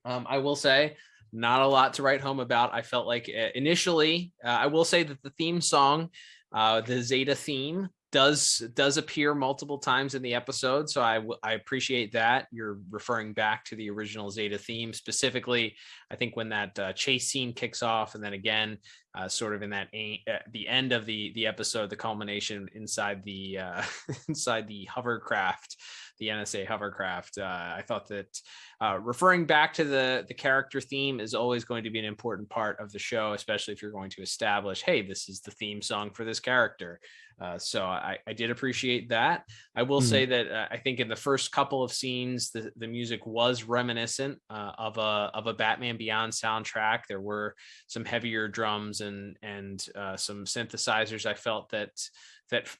I will say, not a lot to write home about. I felt like initially, I will say that the theme song, the Zeta theme, does appear multiple times in the episode, so I appreciate that. You're referring back to the original Zeta theme, specifically I think when that chase scene kicks off, and then again sort of in that the end of the episode, the culmination inside the inside the hovercraft, the NSA hovercraft. I thought that referring back to the character theme is always going to be an important part of the show, especially if you're going to establish, hey, this is the theme song for this character. So I did appreciate that. I will say that I think in the first couple of scenes, the music was reminiscent of a Batman Beyond soundtrack. There were some heavier drums and some synthesizers. I felt that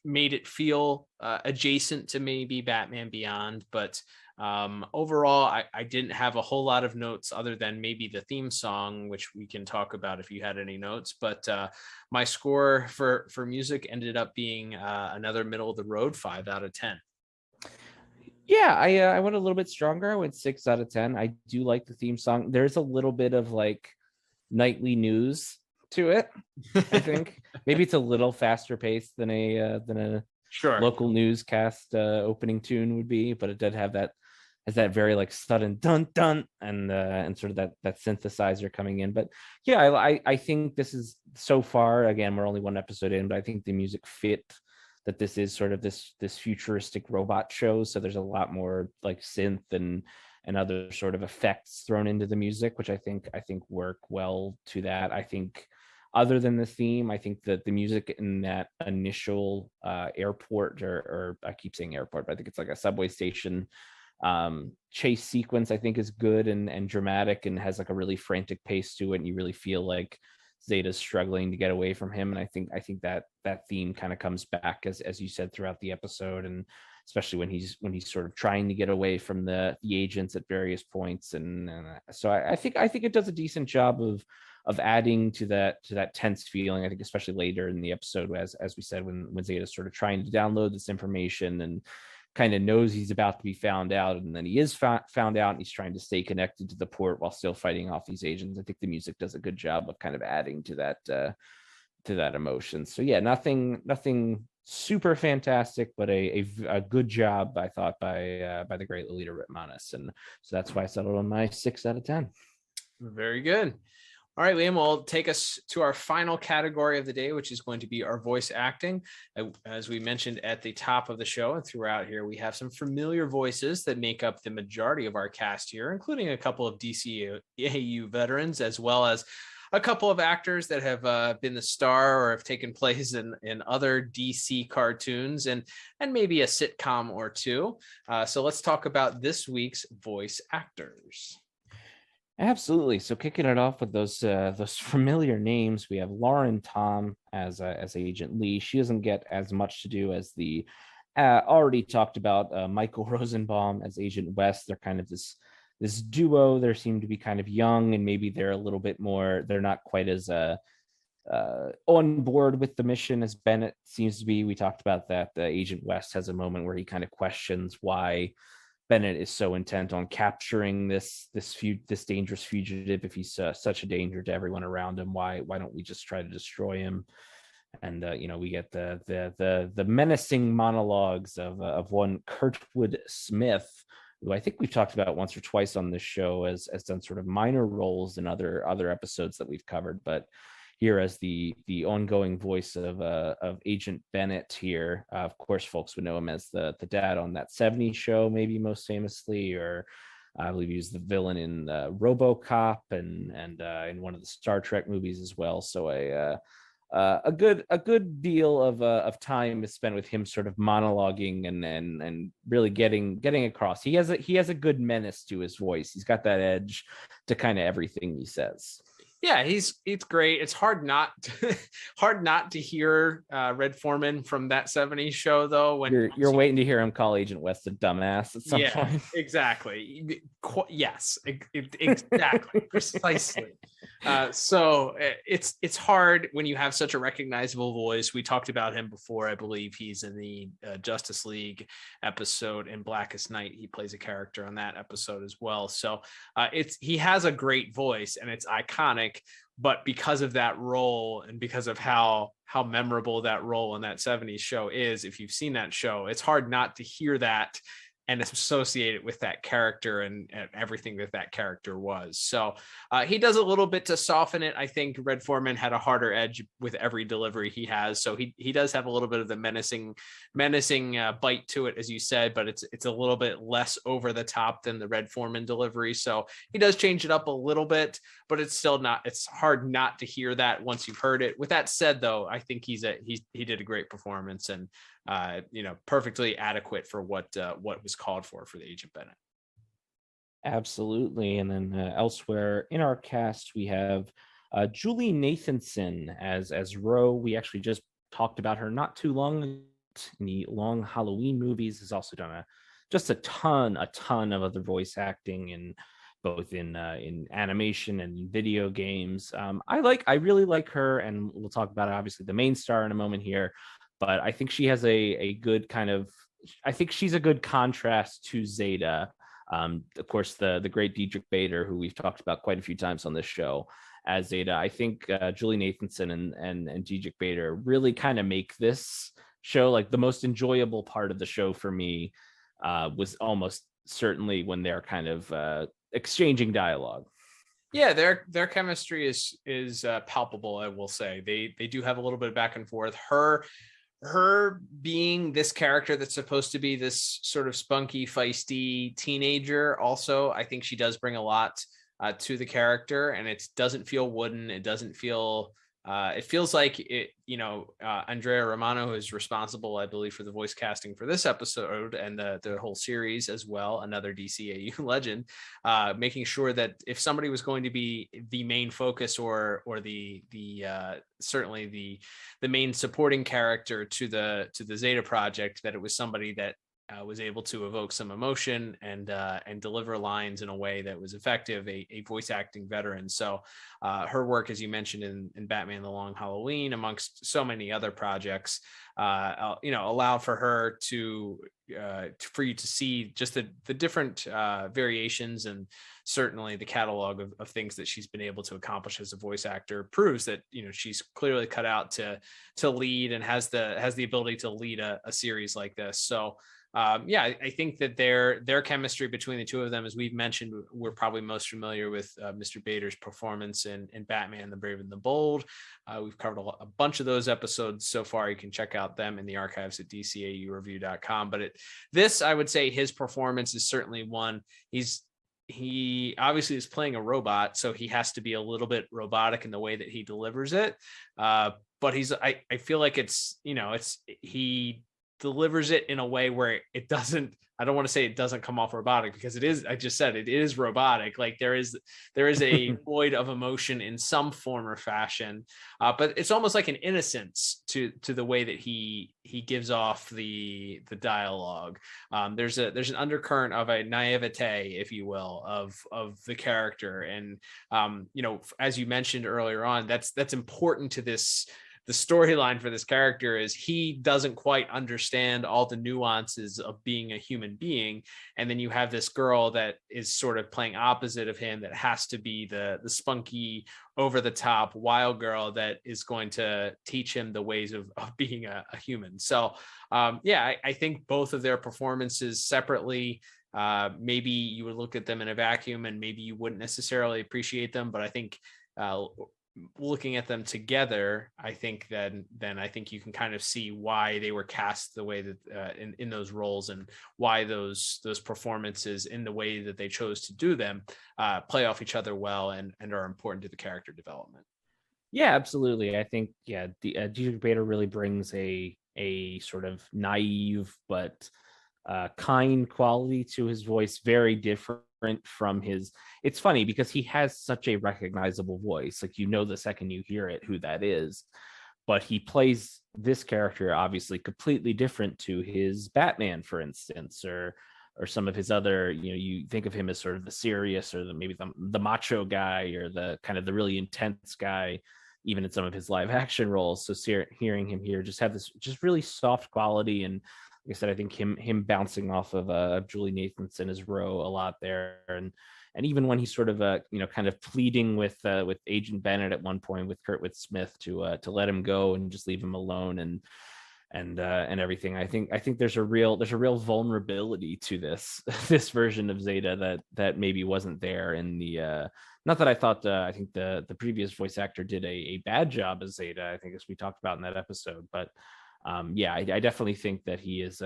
made it feel adjacent to maybe Batman Beyond, but overall, I didn't have a whole lot of notes other than maybe the theme song, which we can talk about if you had any notes. But my score for music ended up being another middle of the road 5 out of 10. Yeah, I went a little bit stronger. I went 6 out of 10. I do like the theme song. There's a little bit of like nightly news to it. I think maybe it's a little faster paced than a local newscast opening tune would be, but it did have that very like sudden dun dun and sort of that synthesizer coming in. But yeah, I think this is, so far, again, we're only one episode in, but I think the music fit that this is sort of this futuristic robot show. So there's a lot more like synth and other sort of effects thrown into the music, which I think work well to that. I think other than the theme, I think that the music in that initial airport, or I keep saying airport, but I think it's like a subway station chase sequence, I think is good and dramatic and has like a really frantic pace to it, and you really feel like Zeta's struggling to get away from him. And I think that theme kind of comes back as you said throughout the episode, and especially when he's sort of trying to get away from the agents at various points. And so I think it does a decent job of adding to that tense feeling. I think especially later in the episode, as we said, when Zeta's sort of trying to download this information and kind of knows he's about to be found out, and then he is found out, and he's trying to stay connected to the port while still fighting off these agents. I think the music does a good job of kind of adding to that emotion. So yeah, nothing super fantastic, but a good job, I thought, by the great Lolita Ritmanis, and so that's why I settled on my 6 out of 10. Very good. All right, Liam, will take us to our final category of the day, which is going to be our voice acting. As we mentioned at the top of the show and throughout here, we have some familiar voices that make up the majority of our cast here, including a couple of DCAU veterans, as well as a couple of actors that have been the star or have taken place in other DC cartoons and maybe a sitcom or two. So let's talk about this week's voice actors. Absolutely. So kicking it off with those familiar names, we have Lauren Tom as Agent Lee. She doesn't get as much to do as the already talked about Michael Rosenbaum as Agent West. They're kind of this duo. They seem to be kind of young, and maybe they're a little bit more. They're not quite as on board with the mission as Bennett seems to be. We talked about that. Agent West has a moment where he kind of questions why Bennett is so intent on capturing this dangerous fugitive. If he's such a danger to everyone around him, why don't we just try to destroy him? And we get the menacing monologues of one Kurtwood Smith, who I think we've talked about once or twice on this show as done sort of minor roles in other episodes that we've covered, but here as the ongoing voice of Agent Bennett here. Of course, folks would know him as the dad on that 70s show, maybe most famously, or I believe he was the villain in RoboCop and in one of the Star Trek movies as well. So a good deal of time is spent with him sort of monologuing and really getting across. He has a good menace to his voice. He's got that edge to kind of everything he says. Yeah, it's great. It's hard not to hear Red Foreman from that 70s show, though. When you're waiting to hear him call Agent West a dumbass at some point. Exactly. Yes, exactly, precisely. So it's hard when you have such a recognizable voice. We talked about him before. I believe he's in the Justice League episode in Blackest Night. He plays a character on that episode as well. So he has a great voice and it's iconic. But because of that role and because of how memorable that role in that 70s show is, if you've seen that show, it's hard not to hear that and associate it with that character and everything that character was. So he does a little bit to soften it. I think Red Foreman had a harder edge with every delivery he has. So he does have a little bit of the menacing bite to it, as you said, but it's a little bit less over the top than the Red Foreman delivery. So he does change it up a little bit, but it's hard not to hear that once you've heard it. With that said, though, I think he did a great performance and perfectly adequate for what was called for the Agent Bennett. Absolutely. And then elsewhere in our cast, we have Julie Nathanson as Ro. We actually just talked about her not too long ago in the Long Halloween movies. Has also done a ton of other voice acting in both in animation and video games. I really like her, and we'll talk about obviously the main star in a moment here. But I think she has a good I think she's a good contrast to Zeta. Of course, the great Diedrich Bader, who we've talked about quite a few times on this show as Zeta. I think Julie Nathanson and Diedrich Bader really kind of make this show, like, the most enjoyable part of the show for me was almost certainly when they're kind of exchanging dialogue. Yeah, their chemistry is palpable, I will say. They do have a little bit of back and forth. Her being this character that's supposed to be this sort of spunky, feisty teenager, also, I think she does bring a lot to the character, and it doesn't feel wooden. It doesn't feel it feels like it, Andrea Romano, who is responsible, I believe, for the voice casting for this episode and the whole series as well, another DCAU legend, making sure that if somebody was going to be the main focus or the certainly the main supporting character to the Zeta Project, that it was somebody that was able to evoke some emotion and deliver lines in a way that was effective, a voice acting veteran. So her work, as you mentioned, in Batman the Long Halloween, amongst so many other projects, allowed for her for you to see just the different variations, and certainly the catalog of things that she's been able to accomplish as a voice actor proves that she's clearly cut out to lead and has the ability to lead a series like this. So I think that their chemistry between the two of them, as we've mentioned, we're probably most familiar with Mr. Bader's performance in Batman the Brave and the Bold. We've covered a bunch of those episodes so far. You can check out them in the archives at DCAUreview.com. But this, I would say, his performance is certainly one. He obviously is playing a robot, so he has to be a little bit robotic in the way that he delivers it. But I feel like he delivers it in a way where it doesn't, I don't want to say it doesn't come off robotic, because it is, I just said it is robotic. Like there is a void of emotion in some form or fashion, but it's almost like an innocence to the way that he gives off the dialogue. There's an undercurrent of a naivete, if you will, of the character. And as you mentioned earlier on, that's important to this. The storyline for this character is he doesn't quite understand all the nuances of being a human being. And then you have this girl that is sort of playing opposite of him, that has to be the spunky, over the top, wild girl that is going to teach him the ways of being a human. So I think both of their performances separately, maybe you would look at them in a vacuum and maybe you wouldn't necessarily appreciate them. But I think looking at them together, I think then I think you can kind of see why they were cast the way that in those roles, and why those performances in the way that they chose to do them play off each other well and are important to the character development. Yeah, absolutely. I think Diedrich Bader really brings a sort of naive but kind quality to his voice, very different from his. It's funny because he has such a recognizable voice, like the second you hear it who that is, but he plays this character obviously completely different to his Batman, for instance, or some of his other, you think of him as sort of the serious or maybe the macho guy or the kind of the really intense guy, even in some of his live action roles. So hearing him here just have this just really soft quality. And like I said, I think him bouncing off of Julie Nathanson as Ro a lot there. And even when he's sort of kind of pleading with Agent Bennett at one point with Kurtwood Smith to let him go and just leave him alone and everything. I think there's a real vulnerability to this version of Zeta that maybe wasn't there in the not that I thought I think the previous voice actor did a bad job as Zeta, I think, as we talked about in that episode, but I definitely think that he is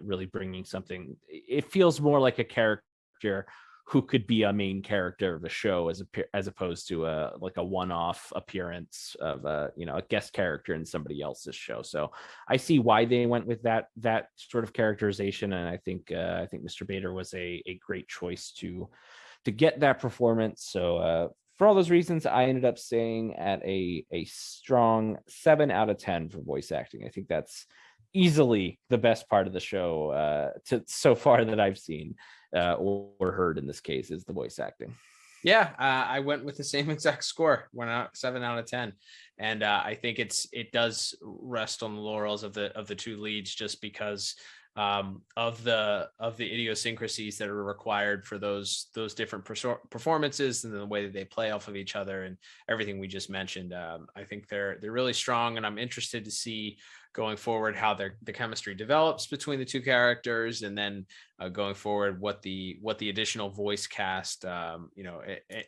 really bringing something. It feels more like a character who could be a main character of the show as opposed to a one-off appearance of a guest character in somebody else's show. So I see why they went with that sort of characterization, and I think Mr. Bader was a great choice to get that performance. So for all those reasons, I ended up staying at a strong 7 out of 10 for voice acting. I think that's easily the best part of the show so far that I've seen or heard in this case is the voice acting. Yeah, I went with the same exact score, 7 out of 10, and I think it does rest on the laurels of the two leads, just because of the idiosyncrasies that are required for those different performances and the way that they play off of each other and everything we just mentioned. I think they're really strong, and I'm interested to see going forward how the chemistry develops between the two characters, and then going forward what the additional voice cast,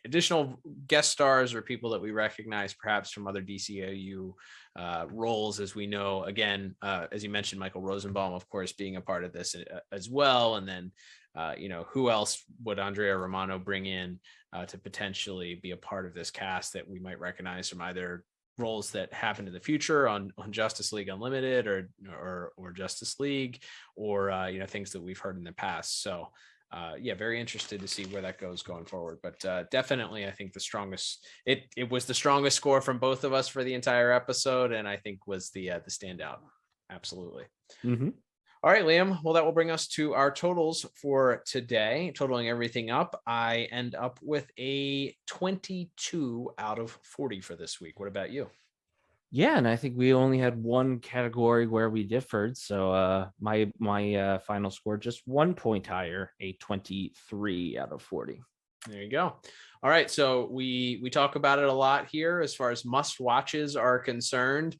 additional guest stars or people that we recognize perhaps from other DCAU roles, as we know, again, as you mentioned, Michael Rosenbaum, of course, being a part of this as well. And then, who else would Andrea Romano bring in to potentially be a part of this cast that we might recognize from either roles that happen in the future on Justice League Unlimited or Justice League, or things that we've heard in the past. So very interested to see where that goes going forward. But definitely, I think the strongest it was the strongest score from both of us for the entire episode, and I think was the standout. Absolutely. Mm-hmm. All right, Liam. Well, that will bring us to our totals for today. Totaling everything up, I end up with a 22 out of 40 for this week. What about you? Yeah, and I think we only had one category where we differed. So my final score just 1 point higher, a 23 out of 40. There you go. All right, so we talk about it a lot here as far as must watches are concerned.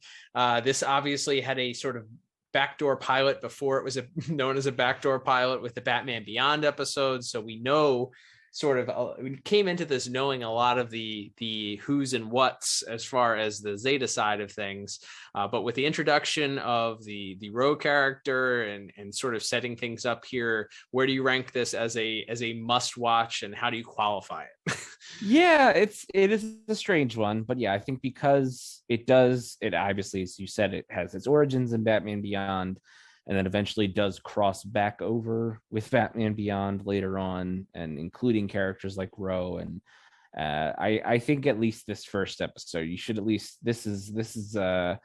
This obviously had a sort of backdoor pilot before it was known as a backdoor pilot with the Batman Beyond episode. So we know we came into this knowing a lot of the who's and what's as far as the Zeta side of things. But with the introduction of the Ro character and sort of setting things up here, where do you rank this as a must watch, and how do you qualify it? Yeah, it is a strange one, but yeah, I think because it obviously, as you said, it has its origins in Batman Beyond, and then eventually does cross back over with Batman Beyond later on, and including characters like Ro. And I think at least this first episode, you should at least, this is a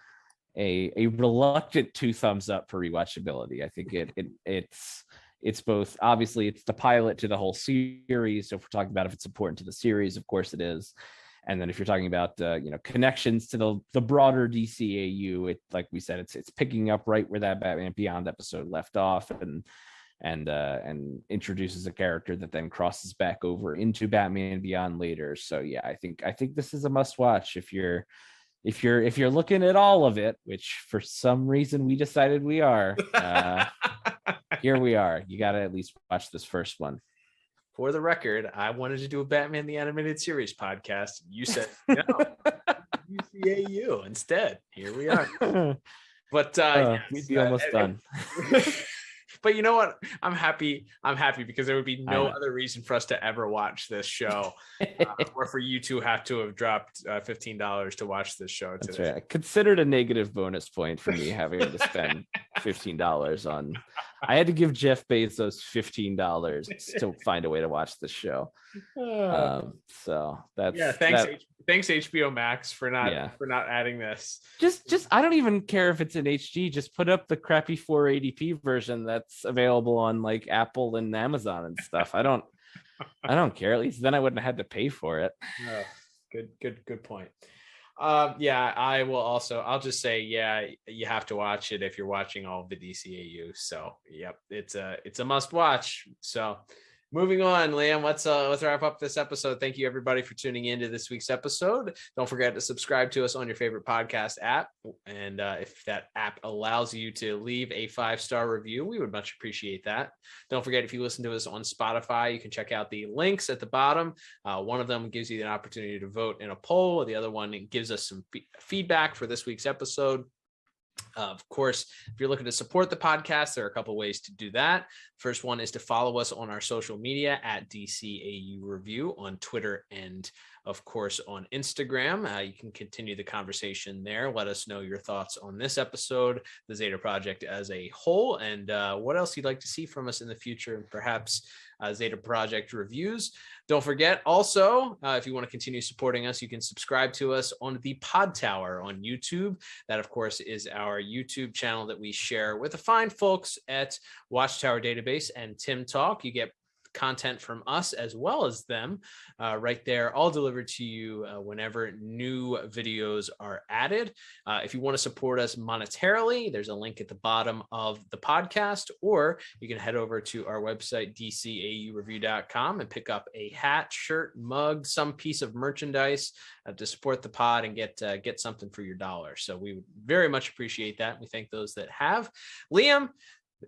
reluctant 2 thumbs up for rewatchability. I think it's both, obviously it's the pilot to the whole series. So if we're talking about if it's important to the series, of course it is. And then if you're talking about connections to the broader DCAU, it, like we said, it's picking up right where that Batman Beyond episode left off, and introduces a character that then crosses back over into Batman Beyond later. So yeah, I think this is a must watch if you're looking at all of it, which for some reason we decided we are. Here we are. You got to at least watch this first one. For the record, I wanted to do a Batman the Animated Series podcast. You said no. DCAU instead. Here we are. But we'd be almost done. But you know what? I'm happy because there would be no other reason for us to ever watch this show, or for you to have dropped $15 to watch this show today. That's right. Considered a negative bonus point for me having to spend $15 on. I had to give Jeff Bezos $15 to find a way to watch this show. So that's thanks Thanks HBO Max for not adding this. Just I don't even care if it's in HD. Just put up the crappy 480p version that's available on like Apple and Amazon and stuff. I don't care. At least then I wouldn't have had to pay for it. Oh, good point. I'll just say, you have to watch it if you're watching all of the DCAU. So yep, it's a must watch. So moving on, Liam, let's wrap up this episode. Thank you everybody for tuning into this week's episode. Don't forget to subscribe to us on your favorite podcast app. And if that app allows you to leave a 5-star review, we would much appreciate that. Don't forget, if you listen to us on Spotify, you can check out the links at the bottom. One of them gives you the opportunity to vote in a poll. The other one gives us some feedback for this week's episode. Of course, if you're looking to support the podcast, there are a couple ways to do that. First one is to follow us on our social media at DCAU Review on Twitter and, of course, on Instagram. You can continue the conversation there. Let us know your thoughts on this episode, the Zeta Project as a whole, and what else you'd like to see from us in the future, and perhaps Zeta Project reviews. Don't forget, also, if you want to continue supporting us, you can subscribe to us on the Pod Tower on YouTube. That, of course, is our YouTube channel that we share with the fine folks at Watchtower Database and Tim Talk. You get content from us as well as them right there, all delivered to you whenever new videos are added. If you want to support us monetarily, there's a link at the bottom of the podcast, or you can head over to our website, DCAUreview.com, and pick up a hat, shirt, mug, some piece of merchandise to support the pod and get something for your dollar. So we would very much appreciate that. We thank those that have. Liam,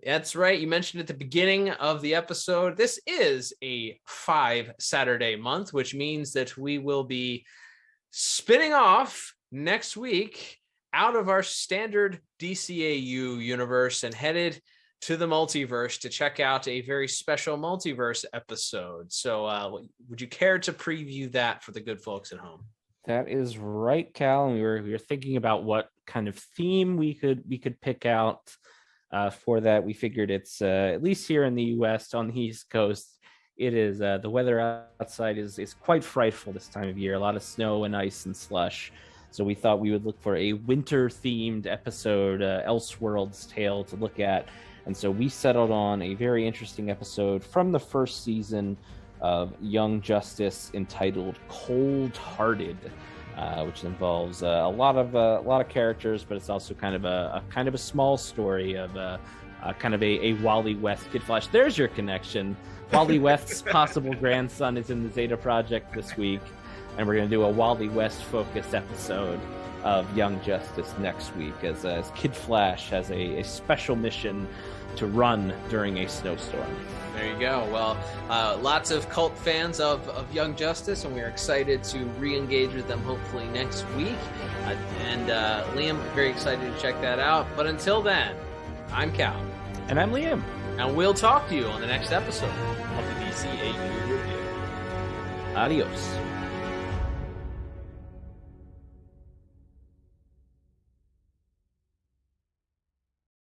that's right. You mentioned at the beginning of the episode, this is a 5-Saturday month, which means that we will be spinning off next week out of our standard DCAU universe and headed to the multiverse to check out a very special multiverse episode. So would you care to preview that for the good folks at home? That is right, Cal. And we were thinking about what kind of theme we could pick out. For that, we figured it's at least here in the U.S. on the East Coast, it is the weather outside is quite frightful this time of year. A lot of snow and ice and slush. So we thought we would look for a winter-themed episode, Elseworlds Tale, to look at. And so we settled on a very interesting episode from the first season of Young Justice entitled Cold Hearted. Which involves a lot of characters, but it's also kind of a small story of kind of a Wally West Kid Flash. There's your connection. Wally West's possible grandson is in the Zeta Project this week, and we're going to do a Wally West focused episode of Young Justice next week as Kid Flash has a special mission to run during a snowstorm. There you go. Well, lots of cult fans of Young Justice, and we're excited to re-engage with them hopefully next week. And Liam, very excited to check that out. But until then, I'm Cal. And I'm Liam. And we'll talk to you on the next episode of the DCAU Review. Adios.